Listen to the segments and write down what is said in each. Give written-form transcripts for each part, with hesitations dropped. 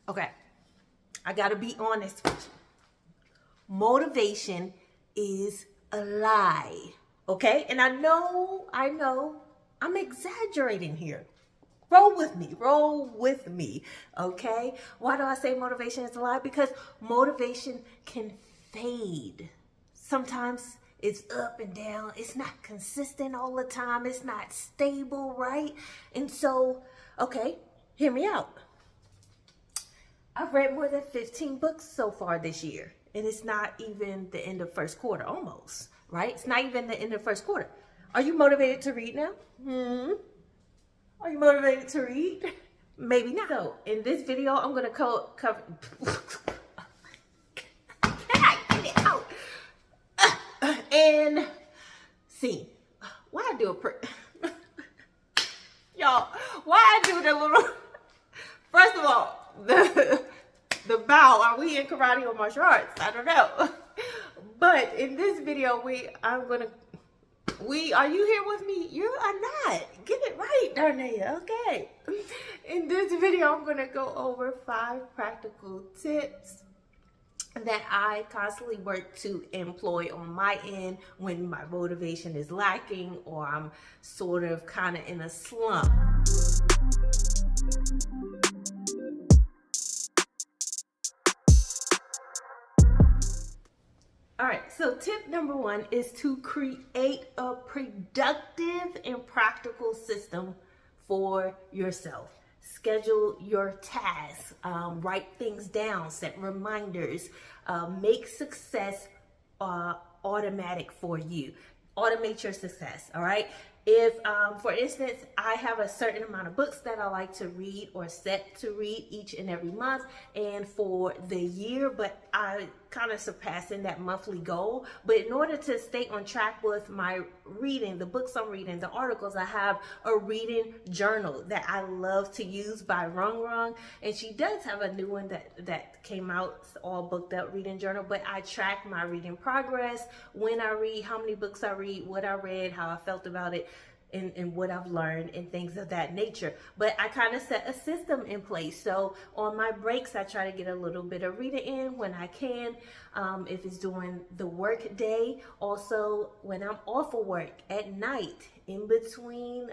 Okay, I gotta be honest with you. Motivation is a lie. Okay, and I know, I'm exaggerating here. Roll with me, okay? Why do I say motivation is a lie? Because motivation can fade. Sometimes it's up and down. It's not consistent all the time. It's not stable, right? And so, okay, hear me out. I've read more than 15 books so far this year, and it's not even the end of first quarter, almost, right? It's not even the end of first quarter. Are you motivated to read now? Are you motivated to read? Maybe not. So, in this video, I'm going to cover... Can I get it out? And see, why I do y'all, why I do the little... First of all, the bow, are we in karate or martial arts? I don't know. But in this video, are you here with me? You are not. Get it right, Darnaya. Okay. In this video, I'm going to go over 5 practical tips that I constantly work to employ on my end when my motivation is lacking or I'm sort of kind of in a slump. All right, so tip number 1 is to create a productive and practical system for yourself. Schedule your tasks, write things down, set reminders, make success automatic for you. Automate your success, all right? If, for instance, I have a certain amount of books that I like to read or set to read each and every month and for the year, but I kind of surpassing that monthly goal. But in order to stay on track with my reading, the books I'm reading, the articles, I have a reading journal that I love to use by Rung. And she does have a new one that came out, it's all booked up reading journal, but I track my reading progress, when I read, how many books I read, what I read, how I felt about it, and what I've learned and things of that nature. But I kind of set a system in place. So on my breaks, I try to get a little bit of reading in when I can, if it's during the work day. Also, when I'm off of work at night, in between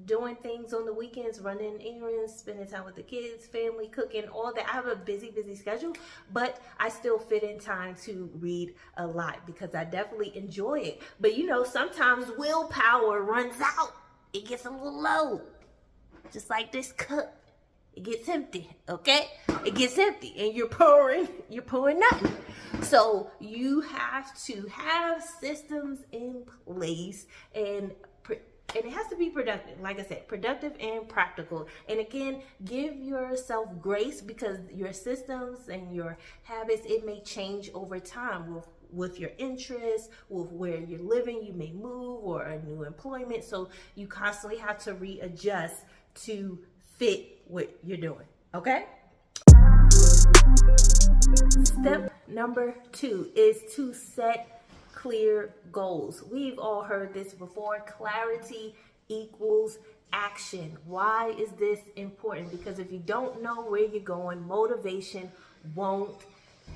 doing things on the weekends, running errands, spending time with the kids, family, cooking, all that. I have a busy schedule, but I still fit in time to read a lot because I definitely enjoy it. But you know, sometimes willpower runs out. It gets a little low. Just like this cup. It gets empty, okay? It gets empty and you're pouring nothing. So you have to have systems in place and it has to be productive. Like I said, productive and practical. And again, give yourself grace because your systems and your habits, it may change over time with your interests, with where you're living. You may move or a new employment. So you constantly have to readjust to fit what you're doing. Okay? Step number 2 is to set clear goals. We've all heard this before. Clarity equals action. Why is this important? Because if you don't know where you're going, motivation won't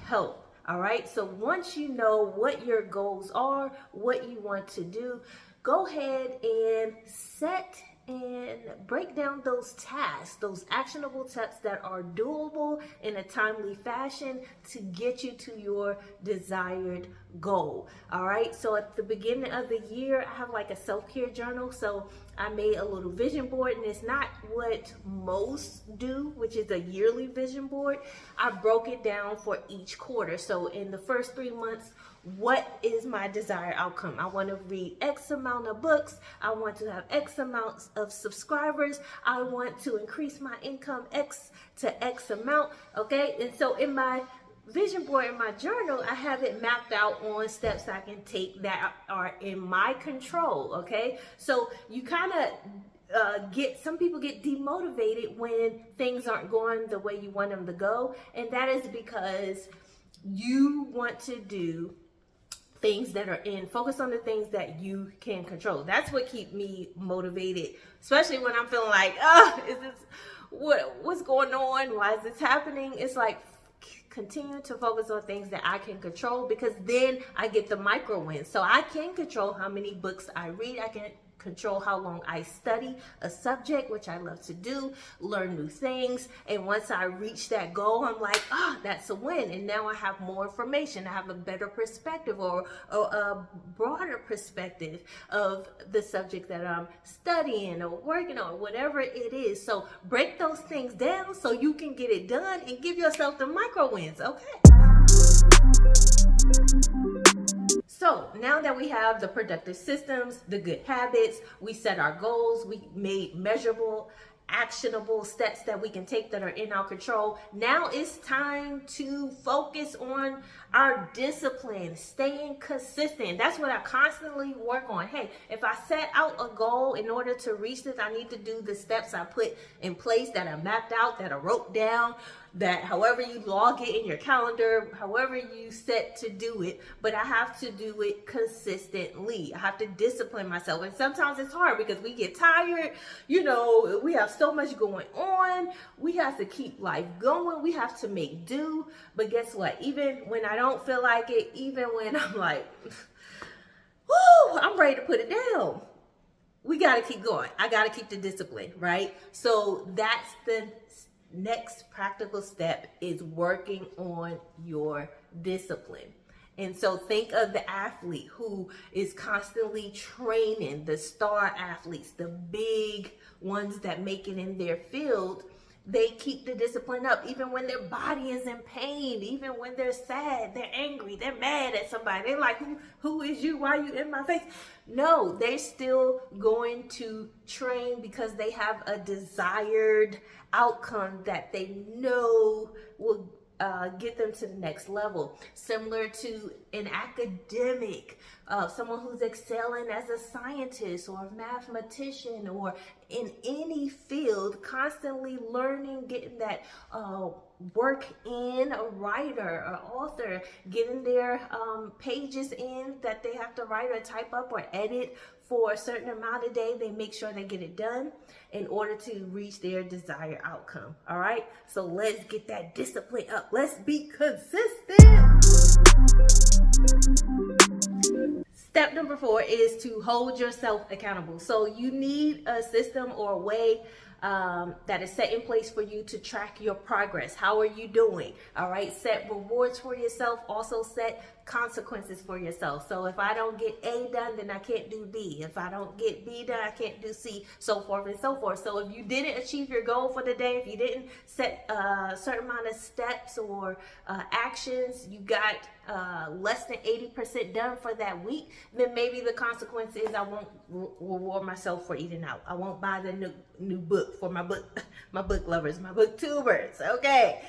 help. All right. So once you know what your goals are, what you want to do, go ahead and set and break down those tasks, those actionable steps that are doable in a timely fashion to get you to your desired goal. All right. So at the beginning of the year, I have like a self-care journal. So I made a little vision board, and it's not what most do, which is a yearly vision board. I broke it down for each quarter. So in the first 3 months, what is my desired outcome? I want to read X amount of books. I want to have X amounts of subscribers. I want to increase my income X to X amount. Okay. And so in my vision board, in my journal, I have it mapped out on steps I can take that are in my control. Okay. So you kind of some people get demotivated when things aren't going the way you want them to go. And that is because you want to do things that are focus on the things that you can control. That's what keeps me motivated, especially when I'm feeling like, what's going on? Why is this happening? It's like continue to focus on things that I can control, because then I get the micro wins. So I can control how many books I read. I can control how long I study a subject, which I love to do, learn new things. And once I reach that goal, I'm like, that's a win. And now I have more information. I have a better perspective, or a broader perspective of the subject that I'm studying or working on, whatever it is. So break those things down so you can get it done and give yourself the micro wins, okay? So now that we have the productive systems, the good habits, we set our goals, we made measurable, actionable steps that we can take that are in our control. Now it's time to focus on our discipline, staying consistent. That's what I constantly work on. Hey, if I set out a goal, in order to reach this, I need to do the steps I put in place, that I mapped out, that I wrote down, that however you log it in your calendar, however you set to do it, but I have to do it consistently. I have to discipline myself. And sometimes it's hard because we get tired. We have so much going on. We have to keep life going. We have to make do. But guess what? Even when I don't feel like it, even when I'm like, whoo, I'm ready to put it down, we got to keep going. I got to keep the discipline, right? So that's the next practical step, is working on your discipline. And so think of the athlete who is constantly training, the star athletes, the big ones that make it in their field. They keep the discipline up even when their body is in pain, even when they're sad, they're angry, they're mad at somebody. They're like, who is you? Why are you in my face? No, they're still going to train because they have a desired outcome that they know will get them to the next level. Similar to an academic, someone who's excelling as a scientist or a mathematician, or in any field, constantly learning, getting that work in, a writer or author, getting their pages in that they have to write or type up or edit for a certain amount of day. They make sure they get it done in order to reach their desired outcome. All right, so let's get that discipline up. Let's be consistent. Step number 4 is to hold yourself accountable. So you need a system or a way that is set in place for you to track your progress. How are you doing? All right, set rewards for yourself. Also set consequences for yourself. So if I don't get A done, then I can't do B. If I don't get B done, I can't do C, so forth and so forth. So if you didn't achieve your goal for the day, if you didn't set a certain amount of steps or actions, you got less than 80% done for that week, then maybe the consequence is I won't reward myself for eating out. I won't buy the new book for my book lovers, my booktubers. Okay,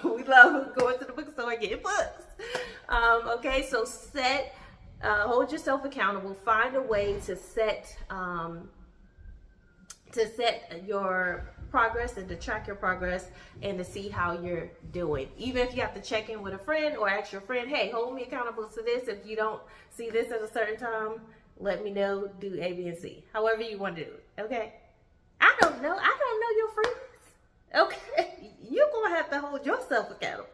we love going to the bookstore and getting books. Okay, so hold yourself accountable. Find a way to set your progress and to track your progress and to see how you're doing. Even if you have to check in with a friend or ask your friend, hey, hold me accountable to this. If you don't see this at a certain time, let me know. Do A, B, and C. However you want to do it. Okay. I don't know your friends. Okay. You're going to have to hold yourself accountable.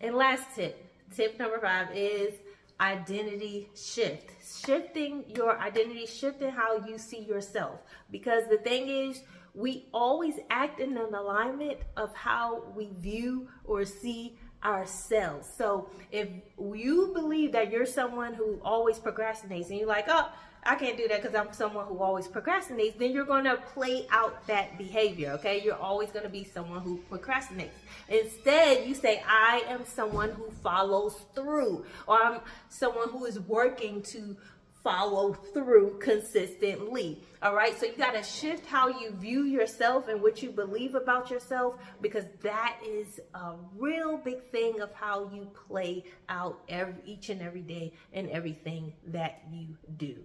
And last tip number 5 is identity shift. Shifting your identity, shifting how you see yourself. Because the thing is, we always act in an alignment of how we view or see ourselves. So if you believe that you're someone who always procrastinates and you're like, oh, I can't do that because I'm someone who always procrastinates, then you're going to play out that behavior, okay? You're always going to be someone who procrastinates. Instead, you say, I am someone who follows through, or I'm someone who is working to follow through consistently. All right, so you got to shift how you view yourself and what you believe about yourself, because that is a real big thing of how you play out each and every day and everything that you do.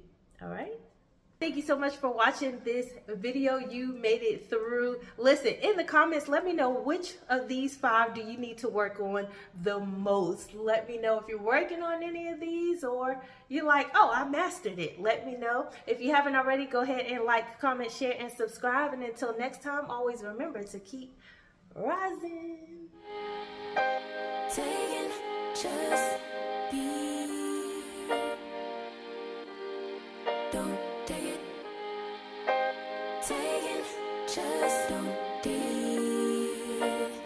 All right. Thank you so much for watching this video. You made it through. Listen, in the comments, let me know which of these 5 do you need to work on the most. Let me know if you're working on any of these or you're like, oh, I mastered it. Let me know. If you haven't already, go ahead and like, comment, share, and subscribe. And until next time, always remember to keep rising. Taking just be. Don't take it. Taking just don't be.